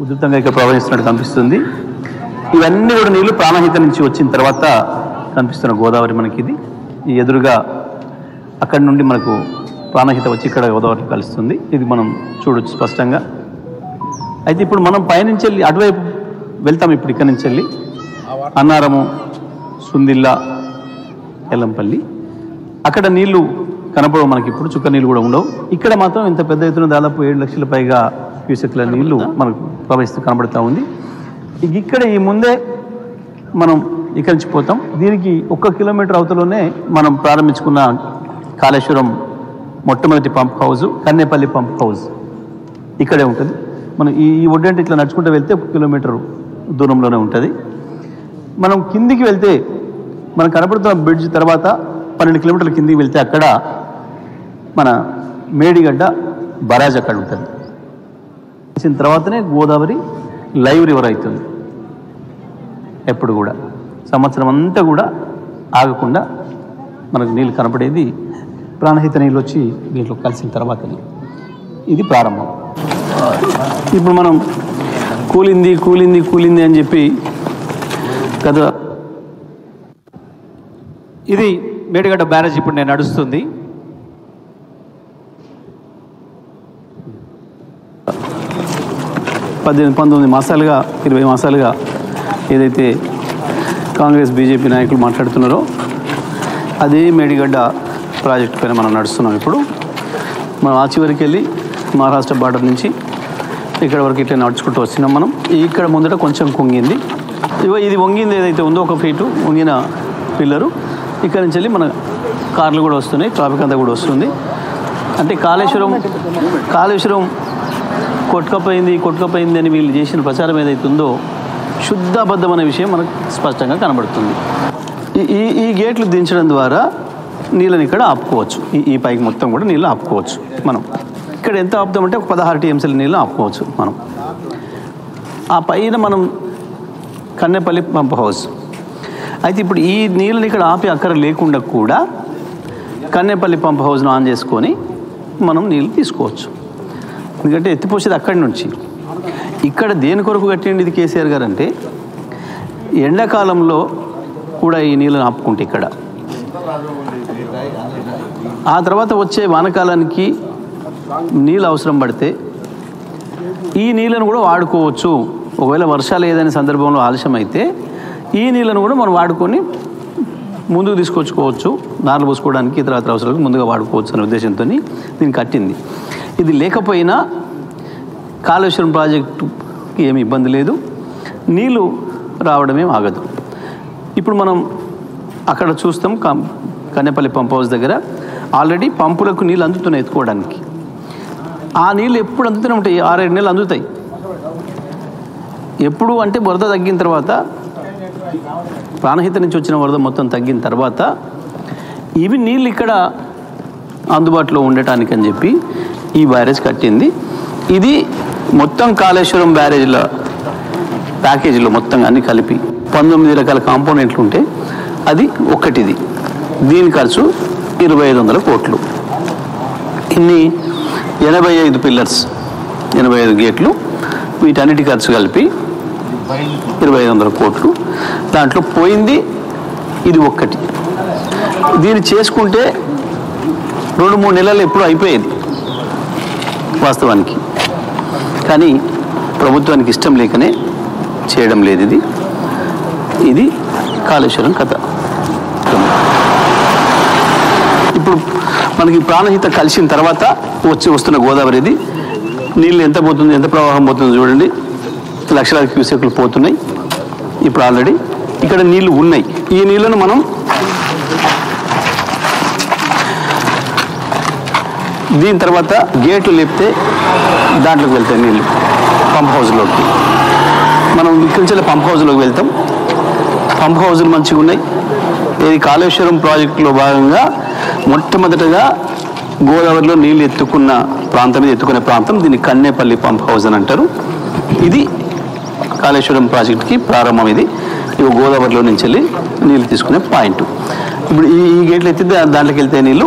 ఉధృతంగా ఇక్కడ ప్రవహిస్తున్నట్టు కనిపిస్తుంది. ఇవన్నీ కూడా నీళ్లు ప్రాణహిత నుంచి వచ్చిన తర్వాత కనిపిస్తున్న గోదావరి మనకి ఇది. ఈ ఎదురుగా అక్కడి నుండి మనకు ప్రాణహిత వచ్చి ఇక్కడ గోదావరి కలుస్తుంది. ఇది మనం చూడొచ్చు స్పష్టంగా. అయితే ఇప్పుడు మనం పైనుంచి వెళ్ళి అటువైపు వెళ్తాం. ఇప్పుడు ఇక్కడి నుంచి వెళ్ళి అన్నారము, సుందిల్ల, ఎల్లంపల్లి అక్కడ నీళ్లు కనపడవు మనకి. ఇప్పుడు చుక్క నీళ్ళు కూడా ఉండవు. ఇక్కడ మాత్రం ఇంత పెద్ద ఎత్తున దాదాపు 7 లక్షల పైగా క్యూసెక్ల నీళ్లు మనకు ప్రవహిస్తూ కనబడుతూ ఉంది. ఇక్కడ ఈ ముందే మనం ఇక్కడి నుంచి పోతాం. దీనికి 1 కిలోమీటర్ అవతలోనే మనం ప్రారంభించుకున్న కాళేశ్వరం మొట్టమొదటి pump house, Kannepalli pump house ఇక్కడే ఉంటుంది. మనం ఈ ఒడ్డంటే ఇట్లా నడుచుకుంటూ వెళ్తే 1 కిలోమీటర్ దూరంలోనే ఉంటుంది. మనం కిందికి వెళ్తే మనం కనపడుతున్న బ్రిడ్జ్ తర్వాత 12 కిలోమీటర్ల కిందికి వెళ్తే అక్కడ మన మేడిగడ్డ బరాజ్ అక్కడ ఉంటుంది. వచ్చిన తర్వాతనే గోదావరి లైవ్ రివర్ అవుతుంది. ఎప్పుడు కూడా సంవత్సరం అంతా కూడా ఆగకుండా మనకు నీళ్ళు కనపడేది ప్రాణహిత నీళ్ళు వచ్చి దీంట్లో కలిసిన తర్వాతనే. ఇది ప్రారంభం. ఇప్పుడు మనం కూలింది కూలింది కూలింది అని చెప్పి కదా. ఇది మేడిగడ్డ బ్యారేజ్ ఇప్పుడు నేను నడుస్తుంది. 19 మాసాలుగా 20 మాసాలుగా ఏదైతే కాంగ్రెస్ బీజేపీ నాయకులు మాట్లాడుతున్నారో అదే మేడిగడ్డ ప్రాజెక్టు పైన మనం నడుస్తున్నాం. ఇప్పుడు మనం ఆ చివరికి వెళ్ళి మహారాష్ట్ర బార్డర్ నుంచి ఇక్కడ వరకు ఇట్లా నడుచుకుంటూ వచ్చినాం. మనం ఇక్కడ ముందట కొంచెం కుంగింది. ఇది వంగింది ఏదైతే ఉందో 1 ఫీటు వంగిన పిల్లరు. ఇక్కడ నుంచి వెళ్ళి మన కార్లు కూడా వస్తున్నాయి, ట్రాఫిక్ అంతా కూడా వస్తుంది. అంటే కాళేశ్వరం కొట్టుకపోయింది అని వీళ్ళు చేసిన ప్రచారం ఏదైతే ఉందో శుద్ధబద్ధమైన విషయం మనకు స్పష్టంగా కనబడుతుంది. ఈ గేట్లు దించడం ద్వారా నీళ్ళని ఇక్కడ ఆపుకోవచ్చు. ఈ పైకి మొత్తం కూడా నీళ్ళు ఆపుకోవచ్చు. మనం ఇక్కడ ఎంత ఆపుతామంటే 16 టీఎంసీల నీళ్ళు ఆపుకోవచ్చు మనం. ఆ పైన మనం కన్నేపల్లి పంప్ హౌస్. అయితే ఇప్పుడు ఈ నీళ్ళని ఇక్కడ ఆపి అక్కర లేకుండా కూడా కన్నేపల్లి పంప్ హౌస్ను ఆన్ చేసుకొని మనం నీళ్ళు తీసుకోవచ్చు. ఎందుకంటే ఎత్తిపోసేది అక్కడి నుంచి. ఇక్కడ దేని కొరకు కట్టిండి ఇది కేసీఆర్ గారు అంటే ఎండాకాలంలో కూడా ఈ నీళ్ళని ఆపుకుంటే ఇక్కడ ఆ తర్వాత వచ్చే వానకాలానికి నీళ్ళు అవసరం పడితే ఈ నీళ్ళను కూడా వాడుకోవచ్చు. ఒకవేళ వర్షాలు ఏదైనా సందర్భంలో ఆలస్యం అయితే ఈ నీళ్ళను కూడా మనం వాడుకొని ముందుకు తీసుకొచ్చుకోవచ్చు. నార్లు పోసుకోవడానికి ఇతర అవసరాలకు ముందుగా వాడుకోవచ్చు అనే ఉద్దేశంతో దీన్ని కట్టింది. ఇది లేకపోయినా కాళేశ్వరం ప్రాజెక్టుకి ఏమి ఇబ్బంది లేదు, నీళ్ళు రావడమేం ఆగదు. ఇప్పుడు మనం అక్కడ చూస్తాం కన్నేపల్లి పంప్ హౌస్ దగ్గర ఆల్రెడీ పంపులకు నీళ్ళు అందుతున్నాయి ఎత్తుకోవడానికి. ఆ నీళ్ళు ఎప్పుడు అందుతూనే ఉంటాయి, 6-7 నెలలు అందుతాయి. ఎప్పుడు అంటే వరద తగ్గిన తర్వాత, ప్రాణహిత నుంచి వచ్చిన వరద మొత్తం తగ్గిన తర్వాత ఇవి నీళ్ళు ఇక్కడ అందుబాటులో ఉండటానికి అని చెప్పి ఈ బ్యారేజ్ కట్టింది. ఇది మొత్తం కాళేశ్వరం బ్యారేజ్ల ప్యాకేజీలో మొత్తం అన్ని కలిపి 19 రకాల కాంపోనెంట్లు ఉంటే అది ఒక్కటిది. దీని ఖర్చు 2500 కోట్లు. ఇన్ని 85 పిల్లర్స్, 85 గేట్లు, వీటన్నిటి ఖర్చు కలిపి 2500 కోట్లు. దాంట్లో పోయింది ఇది ఒక్కటి. దీన్ని చేసుకుంటే 2-3 నెలలు ఎప్పుడు అయిపోయేది వాస్తవానికి. కానీ ప్రభుత్వానికి ఇష్టం లేకనే చేయడం లేదు. ఇది కాళేశ్వరం కథ. ఇప్పుడు మనకి ప్రాణహిత కలిసిన తర్వాత వస్తున్న గోదావరి ఇది. నీళ్ళు ఎంత పోతుంది, ఎంత ప్రవాహం పోతుందో చూడండి. లక్షలాది క్యూసెక్లు పోతున్నాయి. ఇప్పుడు ఆల్రెడీ ఇక్కడ నీళ్లు ఉన్నాయి. ఈ నీళ్లను మనం దీని తర్వాత గేట్లు లేపితే దాంట్లోకి వెళ్తాయి నీళ్ళు పంప్ హౌస్లోకి. మనం ఇక్కడి నుంచి పంప్ హౌస్లోకి వెళ్తాం. పంప్ హౌజులు మంచిగా ఉన్నాయి. ఇది కాళేశ్వరం ప్రాజెక్టులో భాగంగా మొట్టమొదటగా గోదావరిలో నీళ్ళు ఎత్తుకునే ప్రాంతం దీన్ని కన్నేపల్లి పంప్ హౌస్ అని అంటారు. ఇది కాళేశ్వరం ప్రాజెక్టుకి ప్రారంభం. ఇది గోదావరిలో నుంచి వెళ్ళి నీళ్ళు తీసుకునే పాయింట్. ఇప్పుడు ఈ గేట్లు ఎత్తితే దాంట్లోకి వెళ్తే నీళ్ళు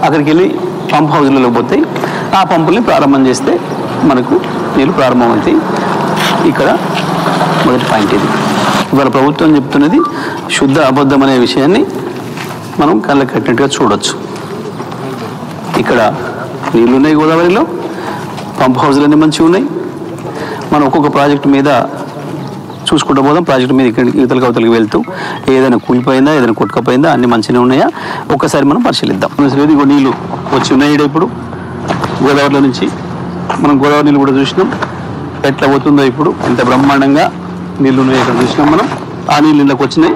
అక్కడికి వెళ్ళి పంప్ హౌస్లలో పోతాయి. ఆ పంపుల్ని ప్రారంభం చేస్తే మనకు నీళ్ళు ప్రారంభమవుతాయి. ఇక్కడ మొదటి పాయింట్ ఇది. ఇవాళ ప్రభుత్వం చెప్తున్నది శుద్ధ అబద్ధం అనే విషయాన్ని మనం కళ్ళకి కట్టినట్టుగా చూడొచ్చు. ఇక్కడ నీళ్ళు ఉన్నాయి, గోదావరిలో పంప్ హౌజులన్నీ మంచిగా ఉన్నాయి. మనం ఒక్కొక్క ప్రాజెక్టు మీద చూసుకుంటూ పోదాం. ప్రాజెక్టు మీద ఇక్కడ ఇవతలకి అవతలకి వెళ్తూ ఏదైనా కూలిపోయిందా, ఏదైనా కొట్టుకపోయిందా, అన్ని మంచిగా ఉన్నాయా ఒక్కసారి మనం పరిశీలిద్దాం. ఇదిగో నీళ్ళు వచ్చి ఉన్నాయి ఇప్పుడు గోదావరిలో నుంచి. మనం గోదావరి నీళ్ళు కూడా చూసినాం, ఎట్లా పోతుందో ఇప్పుడు, ఎంత బ్రహ్మాండంగా నీళ్ళు ఉన్నాయి ఇక్కడ చూసినాం మనం. ఆ నీళ్ళు ఇళ్ళకి వచ్చినాయి,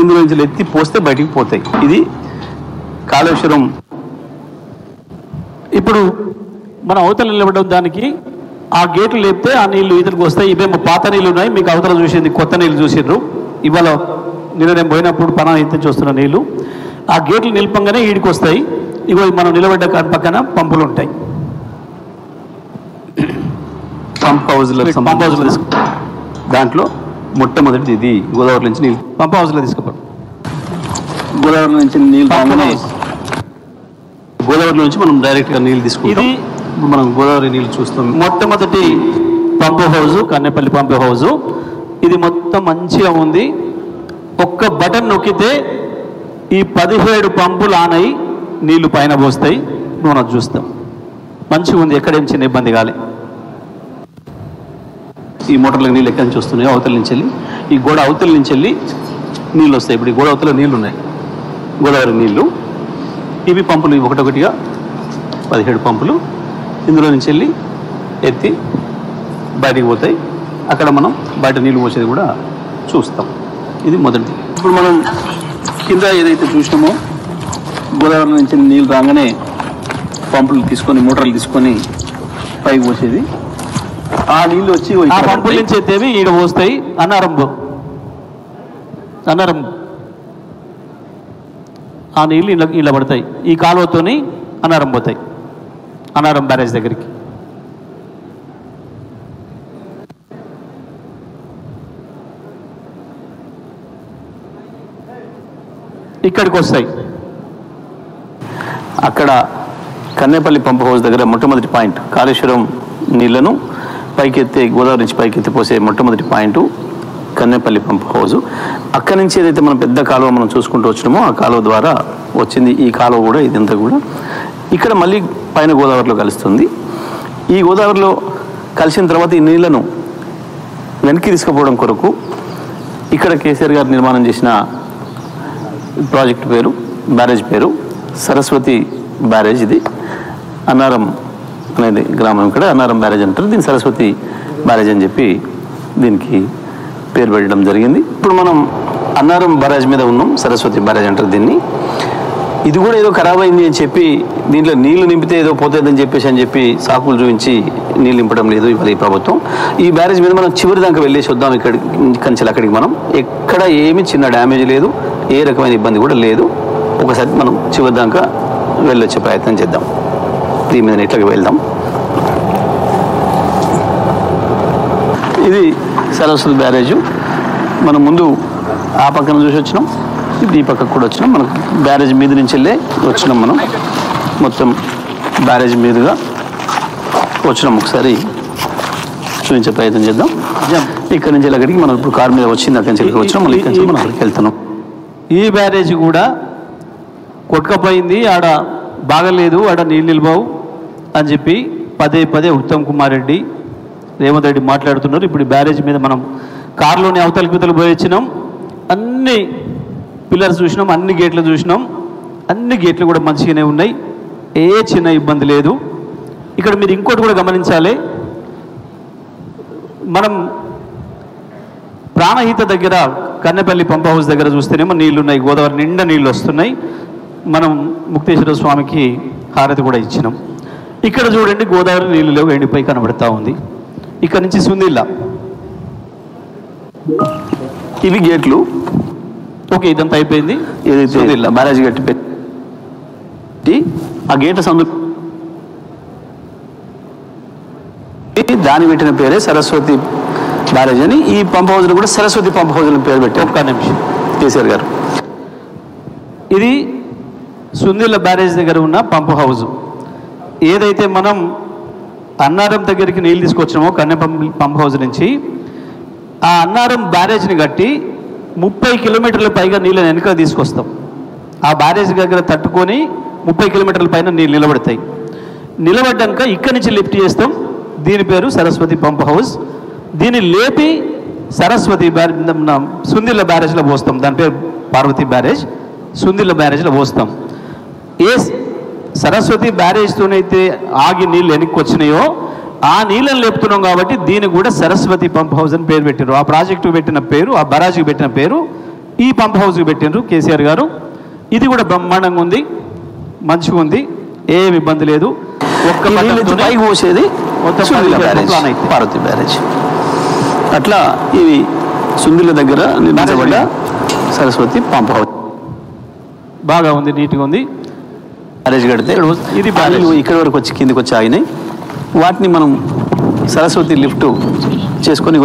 ఇందులో నుంచి ఎత్తి పోస్తే బయటికి పోతాయి. ఇది కాళేశ్వరం. ఇప్పుడు మన అవతల నిలబడ్డ దానికి ఆ గేట్లు లేపితే ఆ నీళ్లు ఇతనికి వస్తాయి. ఇవేమో పాత నీళ్ళు ఉన్నాయి, మీకు అవతల చూసింది కొత్త నీళ్ళు చూసిర్రు. ఇవాళ నేను పోయినప్పుడు పనాహిత చూస్తున్న నీళ్లు ఆ గేట్లు నిలిపంగానే ఈడికి వస్తాయి. ఇగో మనం నిలబడ్డ పక్కన పంపులు ఉంటాయి. పంప్ హౌజ్లో దాంట్లో మొట్టమొదటిది ఇది. గోదావరి నుంచి నీళ్ళు పంప్ హౌస్లో తీసుకుపోయి గోదావరి నుంచి నీళ్ళు గోదావరిలో నుంచి మనం డైరెక్ట్గా నీళ్ళు తీసుకుంటాం. ఇది మనం గోదావరి నీళ్ళు చూస్తాం. మొట్టమొదటి పంపు హౌజు కన్నెపల్లి పంపు హౌజు. ఇది మొత్తం మంచిగా ఉంది. ఒక్క బటన్ నొక్కితే ఈ 17 పంపులు ఆన్ అయి నీళ్లు పైన పోస్తాయి. మనం చూస్తాం, మంచిగా ఉంది, ఎక్కడేం చిన్న ఇబ్బంది కాలే. ఈ మోటార్లకు నీళ్ళు ఎక్కడి నుంచి వస్తున్నాయో అవతల నుంచి వెళ్ళి ఈ గోడ అవతల నుంచి వెళ్ళి నీళ్ళు వస్తాయి. ఇప్పుడు ఈ గోడ అవతల నీళ్ళు ఉన్నాయి, గోదావరి నీళ్ళు. ఇవి పంపులు ఒకటొకటిగా 17 పంపులు ఇందులో నుంచి వెళ్ళి ఎత్తి బయటికి పోతాయి. అక్కడ మనం బయట నీళ్ళు పోసేది కూడా చూస్తాం. ఇది మొదటిది. ఇప్పుడు మనం కింద ఏదైతే చూసినామో గోదావరి నుంచి నీళ్ళు రాగానే పంపులు తీసుకొని మోటార్లు తీసుకొని పైకి పోసేది. ఆ నీళ్ళు వచ్చి ఆ పంపుల నుంచి ఎత్తేవి ఈడ పోస్తాయి. అన్నారం ఆ నీళ్ళు ఇలా పడతాయి. ఈ కాలువతోని అన్నారం పోతాయి, అన్నారం బ్యారేజ్ దగ్గరికి. ఇక్కడికి వస్తాయి. అక్కడ కన్నేపల్లి పంప్ హౌస్ దగ్గర మొట్టమొదటి పాయింట్ కాళేశ్వరం నీళ్లను పైకెత్తే, గోదావరి నుంచి పైకెత్తి పోసే మొట్టమొదటి పాయింట్ కన్నేపల్లి పంప్ హౌజు. అక్కడి నుంచి ఏదైతే మనం పెద్ద కాలువ మనం చూసుకుంటూ వచ్చినామో ఆ కాలువ ద్వారా వచ్చింది ఈ కాలువ కూడా. ఇదంతా కూడా ఇక్కడ మళ్ళీ పైన గోదావరిలో కలుస్తుంది. ఈ గోదావరిలో కలిసిన తర్వాత ఈ నీళ్లను వెనక్కి తీసుకుపోవడం కొరకు ఇక్కడ కేసీఆర్ గారు నిర్మాణం చేసిన ప్రాజెక్ట్ పేరు, బ్యారేజ్ పేరు సరస్వతి బ్యారేజ్. ఇది అన్నారం అనేది గ్రామం, ఇక్కడ అన్నారం బ్యారేజ్ అంటారు. దీన్ని సరస్వతి బ్యారేజ్ అని చెప్పి దీనికి పేరు పెట్టడం జరిగింది. ఇప్పుడు మనం అన్నారం బ్యారేజ్ మీద ఉన్నాం, సరస్వతి బ్యారేజ్ అంటారు దీన్ని. ఇది కూడా ఏదో ఖరాబ్ అయింది అని చెప్పి దీంట్లో నీళ్లు నింపితే ఏదో పోతుందని చెప్పి సాకులు చూపించి నీళ్ళు నింపడం లేదు ఇవాళ ఈ ప్రభుత్వం. ఈ బ్యారేజ్ మీద మనం చివరి దాకా వెళ్ళేసి వద్దాం. ఇక్కడికి కంచెలు అక్కడికి మనం ఎక్కడ ఏమి చిన్న డ్యామేజ్ లేదు, ఏ రకమైన ఇబ్బంది కూడా లేదు. ఒకసారి మనం చివరి దాకా వెళ్ళొచ్చే ప్రయత్నం చేద్దాం. దీని మీద ఇట్లకి వెళ్దాం. ఇది సరస్వతి బ్యారేజు. మనం ముందు ఆ పక్కన చూసి వచ్చినాం, ఇప్పుడు ఈ పక్కకు కూడా వచ్చినాం. మనకు బ్యారేజ్ మీద నుంచి వెళ్ళే వచ్చినాం. మనం మొత్తం బ్యారేజ్ మీదుగా వచ్చినాం. ఒకసారి చూపించే ప్రయత్నం చేద్దాం. ఇక్కడ నుంచి అక్కడికి మనం ఇప్పుడు కారు మీద వచ్చింది, అక్కడి నుంచి ఇక్కడికి వచ్చినాం. మళ్ళీ ఇక్కడి నుంచి మనం అక్కడికి వెళ్తున్నాం. ఈ బ్యారేజ్ కూడా కొట్టుకపోయింది, ఆడ బాగలేదు, ఆడ నీళ్ళు నిల్వవు అని చెప్పి పదే ఉత్తమ్ కుమార్ రెడ్డి, రేవంత్ రెడ్డి మాట్లాడుతున్నారు. ఇప్పుడు ఈ బ్యారేజ్ మీద మనం కారులోని అవతలకి పోయి వచ్చినాం. అన్ని పిల్లర్స్ చూసినాం, అన్ని గేట్లు చూసినాం. అన్ని గేట్లు కూడా మంచిగానే ఉన్నాయి, ఏ చిన్న ఇబ్బంది లేదు. ఇక్కడ మీరు ఇంకోటి కూడా గమనించాలి. మనం ప్రాణహిత దగ్గర కన్నెపల్లి పంప్ హౌస్ దగ్గర చూస్తేనేమో నీళ్లు ఉన్నాయి, గోదావరి నిండా నీళ్ళు వస్తున్నాయి. మనం ముక్తేశ్వర స్వామికి హారతి కూడా ఇచ్చినాం. ఇక్కడ చూడండి గోదావరి నీళ్ళు లేవు, ఎండిపోయి కనబడతా ఉంది. ఇక్కడ నుంచి సుందిల్లా ఇవి గేట్లు. ఓకే, ఇదంతా అయిపోయింది. ఏదైతే బ్యారేజ్ గట్టి పెట్టి ఆ గేట్ల సందు దాని పెట్టిన పేరే సరస్వతి బ్యారేజ్ అని. ఈ పంప్ హౌస్ కూడా సరస్వతి పంప్ హౌస్ అని పేరు పెట్టారు. ఒక్క నిమిషం కేసీఆర్ గారు. ఇది సుందిల్ల బ్యారేజ్ దగ్గర ఉన్న పంప్ హౌస్. ఏదైతే మనం అన్నారం దగ్గరికి నీళ్ళు తీసుకొచ్చినామో కన్నె పంప్ హౌస్ నుంచి, ఆ అన్నారం బ్యారేజ్ని కట్టి 30 కిలోమీటర్ల పైగా నీళ్ళని వెనక తీసుకొస్తాం. ఆ బ్యారేజ్ దగ్గర తట్టుకొని 30 కిలోమీటర్ల పైన నీళ్ళు నిలబడతాయి. నిలబడ్డాక ఇక్కడి నుంచి లిఫ్ట్ చేస్తాం. దీని పేరు సరస్వతి పంప్ హౌస్. దీన్ని లేపి సరస్వతి సుందిళ్ళ బ్యారేజ్లో పోస్తాం. దాని పేరు పార్వతి బ్యారేజ్. సుందిళ్ళ బ్యారేజ్లో పోస్తాం. ఏ సరస్వతి బ్యారేజ్తోనైతే ఆగి నీళ్ళు వెనక్కి వచ్చినాయో ఆ నీళ్ళని లేపుతున్నాం కాబట్టి దీనికి కూడా సరస్వతి పంప్ హౌస్ అని పేరు పెట్టారు. ఆ ప్రాజెక్టు పెట్టిన పేరు, ఆ బరాజ్కి పెట్టిన పేరు ఈ పంప్ హౌస్కి పెట్టినారు కేసీఆర్ గారు. ఇది కూడా బ్రహ్మాండంగా ఉంది, మంచిగా ఉంది, ఏమి ఇబ్బంది లేదు. ఒక్క పైకి పోసేది పార్వతి బ్యారేజ్. అట్లా ఇవి సుందిళ్ళ దగ్గర నిర్మించబడ్డ సరస్వతి పంప్ హౌస్ బాగా ఉంది, నీట్గా ఉంది. బ్యారేజ్ కడితే ఇది ఇక్కడ వరకు వచ్చి కిందికి వచ్చి ఆగినాయి. వాటిని మనం సరస్వతి లిఫ్ట్ చేసుకొని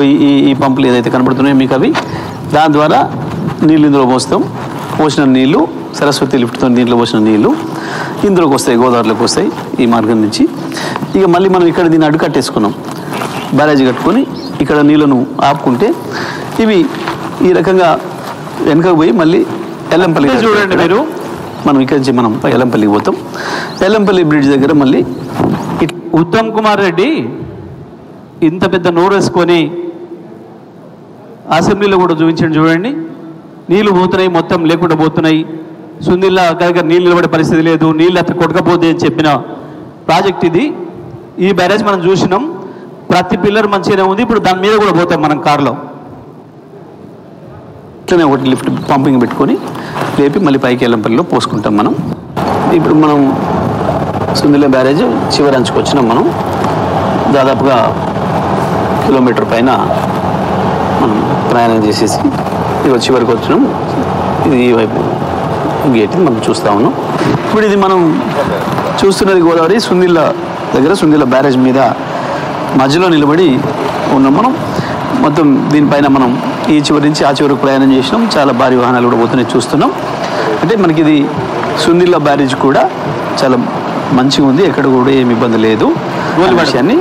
ఈ పంపులు ఏదైతే కనబడుతున్నాయో మీకు అవి దాని ద్వారా నీళ్ళు ఇందులో పోస్తాం. పోసిన నీళ్లు సరస్వతి లిఫ్ట్తో దీంట్లో పోసిన నీళ్లు ఇందులోకి వస్తాయి, గోదావరిలోకి వస్తాయి ఈ మార్గం నుంచి. ఇక మళ్ళీ మనం ఇక్కడ దీన్ని అడ్డుకట్టేసుకున్నాం, బ్యారేజ్ కట్టుకొని ఇక్కడ నీళ్లను ఆపుకుంటే ఇవి ఈ రకంగా వెనకకు పోయి మళ్ళీ ఎల్లంపల్లి చూడండి మీరు. మనం ఇక్కడి నుంచి మనం ఎల్లంపల్లికి పోతాం. ఎల్లంపల్లి బ్రిడ్జ్ దగ్గర మళ్ళీ ఉత్తమ్ కుమార్ రెడ్డి ఇంత పెద్ద నోరు వేసుకొని అసెంబ్లీలో కూడా చూపించండి. చూడండి, నీళ్లు పోతున్నాయి, మొత్తం లేకుండా పోతున్నాయి, సుందిళ్ళ దగ్గర నీళ్ళు నిలబడే పరిస్థితి లేదు, నీళ్ళు అట్లా కొట్టకపోతే అని చెప్పిన ప్రాజెక్ట్ ఇది. ఈ బ్యారేజ్ మనం చూసినాం, ప్రతి పిల్లర్ మంచిగానే ఉంది. ఇప్పుడు దాని మీద కూడా పోతాం మనం కారులో. ఇట్లనే ఒకటి లిఫ్ట్ పంపింగ్ పెట్టుకొని లేపి మళ్ళీ పైకి ఎల్లంపల్లిలో పోసుకుంటాం మనం. ఇప్పుడు మనం సుందిళ్ళ బ్యారేజ్ చివరి అంచుకు వచ్చినాం. మనం దాదాపుగా కిలోమీటర్ పైన మనం ప్రయాణం చేసేసి ఇక చివరికి వచ్చినాం. ఇది ఈ వైపు గేట్ మనం చూస్తూ ఉన్నాం. ఇప్పుడు ఇది మనం చూస్తున్నది గోదావరి సుందిళ్ళ దగ్గర, సుందిళ్ళ బ్యారేజ్ మీద మధ్యలో నిలబడి ఉన్నాం మనం. మొత్తం దీనిపైన మనం ఈ చివరి నుంచి ఆ చివరికి ప్రయాణం చేసినాం. చాలా భారీ వాహనాలు కూడా పోతున్నాయి చూస్తున్నాం. అంటే మనకి ఇది సుందిళ్ళ బ్యారేజ్ కూడా చాలా మంచిగా ఉంది, ఎక్కడ కూడా ఏమి ఇబ్బంది లేదు. విషయాన్ని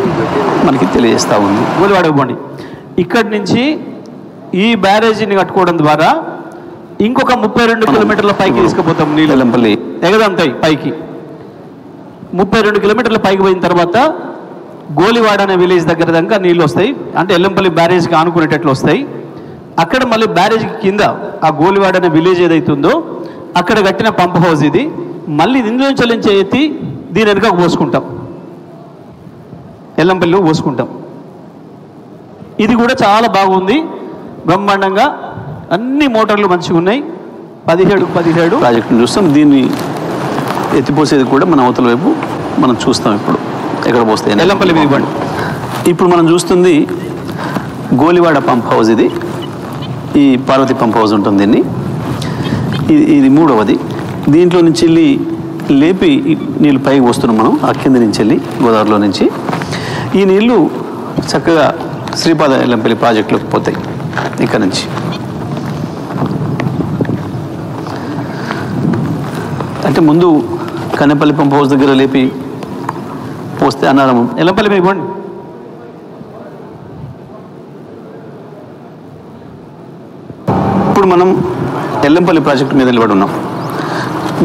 మనకి తెలియజేస్తూ ఉంది. గోలివాడకు ఇక్కడి నుంచి ఈ బ్యారేజీని కట్టుకోవడం ద్వారా ఇంకొక 32 కిలోమీటర్ల పైకి తీసుకుపోతాం నీళ్ళు. ఎల్లంపల్లి ఎగదంతాయి పైకి 32 కిలోమీటర్ల పైకి పోయిన తర్వాత గోలివాడ అనే విలేజ్ దగ్గర దాకా నీళ్ళు వస్తాయి. అంటే ఎల్లంపల్లి బ్యారేజ్కి ఆనుకునేటట్లు వస్తాయి. అక్కడ మళ్ళీ బ్యారేజ్కి కింద ఆ గోలివాడ అనే విలేజ్ ఏదైతుందో అక్కడ కట్టిన పంప్ హౌస్ ఇది. మళ్ళీ ఇందులో నుంచి ఎత్తి దీని వెనుక పోసుకుంటాం, ఎల్లంపల్లిలో పోసుకుంటాం. ఇది కూడా చాలా బాగుంది, బ్రహ్మాండంగా అన్ని మోటార్లు మంచిగా ఉన్నాయి. 17 ప్రాజెక్టును చూస్తాం. దీన్ని ఎత్తిపోసేది కూడా మన అవతల వైపు మనం చూస్తాం. ఇప్పుడు ఎక్కడ పోస్తాయి ఎల్లంపల్లి మీద ఇవ్వండి. ఇప్పుడు మనం చూస్తుంది గోలివాడ పంప్ హౌస్. ఇది ఈ పార్వతి పంప్ హౌస్ ఉంటుంది. దీన్ని ఇది మూడవది. దీంట్లో నుంచి వెళ్ళి లేపి నీళ్ళు పైకి వస్తున్నాం మనం ఆ కింద నుంచి వెళ్ళి గోదావరిలో నుంచి. ఈ నీళ్లు చక్కగా శ్రీపాద ఎల్లంపల్లి ప్రాజెక్టులోకి పోతాయి. ఇక్కడ నుంచి అంటే ముందు కన్నెపల్లి పంప్ హౌస్ దగ్గర లేపి పోస్తే అన్నారం ఎల్లంపల్లి మీద ఇవ్వండి. ఇప్పుడు మనం ఎల్లంపల్లి ప్రాజెక్టు మీద నిలబడి ఉన్నాం.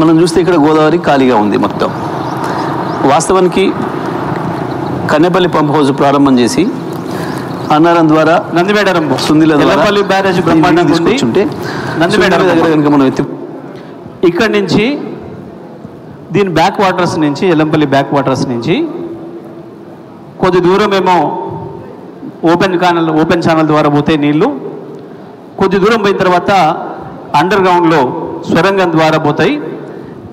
మనం చూస్తే ఇక్కడ గోదావరి ఖాళీగా ఉంది మొత్తం. వాస్తవానికి కన్నెపల్లి పంప్ హౌస్ ప్రారంభం చేసి అన్నారం ద్వారా నందిమేడారం సుందిల ఎల్లంపల్లి బ్యారేజ్ బ్రహ్మాండంగా తీసుకుంటే నందిమేడారం దగ్గర కనుక మనం ఇక్కడి నుంచి దీని బ్యాక్ వాటర్స్ నుంచి ఎల్లంపల్లి బ్యాక్ వాటర్స్ నుంచి కొద్ది దూరం ఏమో ఓపెన్ ఛానల్ ద్వారా పోతే నీళ్లు. కొద్ది దూరం పోయిన తర్వాత అండర్ గ్రౌండ్లో సొరంగం ద్వారా పోతాయి.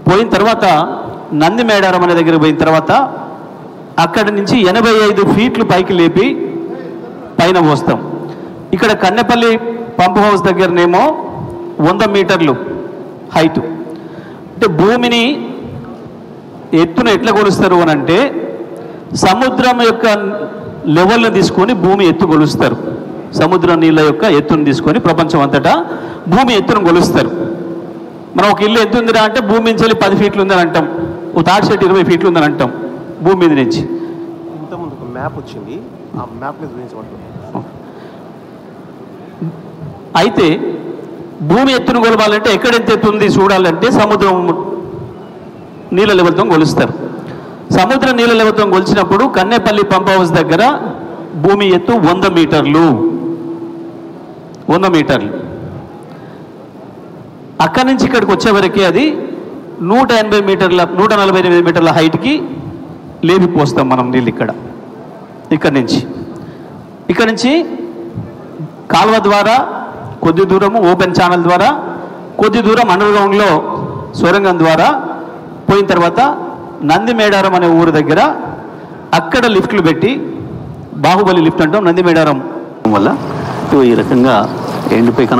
పోయిన తర్వాత నందిమేడారం అనే దగ్గర పోయిన తర్వాత అక్కడి నుంచి 85 ఫీట్లు పైకి లేపి పైన పోస్తాం. ఇక్కడ కన్నెపల్లి పంప్ హౌస్ దగ్గరనేమో 100 మీటర్లు హైటు. అంటే భూమిని ఎత్తున ఎట్లా కొలుస్తారు అని అంటే సముద్రం యొక్క లెవెల్ని తీసుకొని భూమి ఎత్తు కొలుస్తారు. సముద్ర నీళ్ళ యొక్క ఎత్తును తీసుకొని ప్రపంచం అంతటా భూమి ఎత్తును కొలుస్తారు. మనం ఒక ఇల్లు ఎత్తు ఉందిరా అంటే భూమి నుంచి వెళ్ళి 10 ఫీట్లు ఉందని అంటాం, ఓ తాటి చెట్టు 20 ఫీట్లు ఉందని అంటాం భూమి మీద నుంచి. మ్యాప్ వచ్చింది, ఆ మ్యాప్ మీద చూపించమంటారు. అయితే భూమి ఎత్తును కొలవాలంటే ఎక్కడ ఎంత ఎత్తు ఉంది చూడాలంటే సముద్రం నీళ్ళ లెవెల్తో కొలుస్తారు. సముద్ర నీళ్ళ లెవెల్తో కొలిచినప్పుడు కన్నేపల్లి పంప్ హౌస్ దగ్గర భూమి ఎత్తు 100 మీటర్లు. 100 మీటర్లు. అక్కడి నుంచి ఇక్కడికి వచ్చేవరకే అది 180 మీటర్ల 148 మీటర్ల హైట్కి లేపిపోస్తాం మనం నీళ్ళు ఇక్కడి నుంచి కాలువ ద్వారా కొద్ది దూరము ఓపెన్ ఛానల్ ద్వారా కొద్ది దూరం అండర్ గ్రౌండ్లో సొరంగం ద్వారా పోయిన తర్వాత నందిమేడారం అనే ఊరు దగ్గర అక్కడ లిఫ్ట్లు పెట్టి బాహుబలి లిఫ్ట్ అంటాం నందిమేడారం వల్ల ఈ రకంగా ఎండిపోయి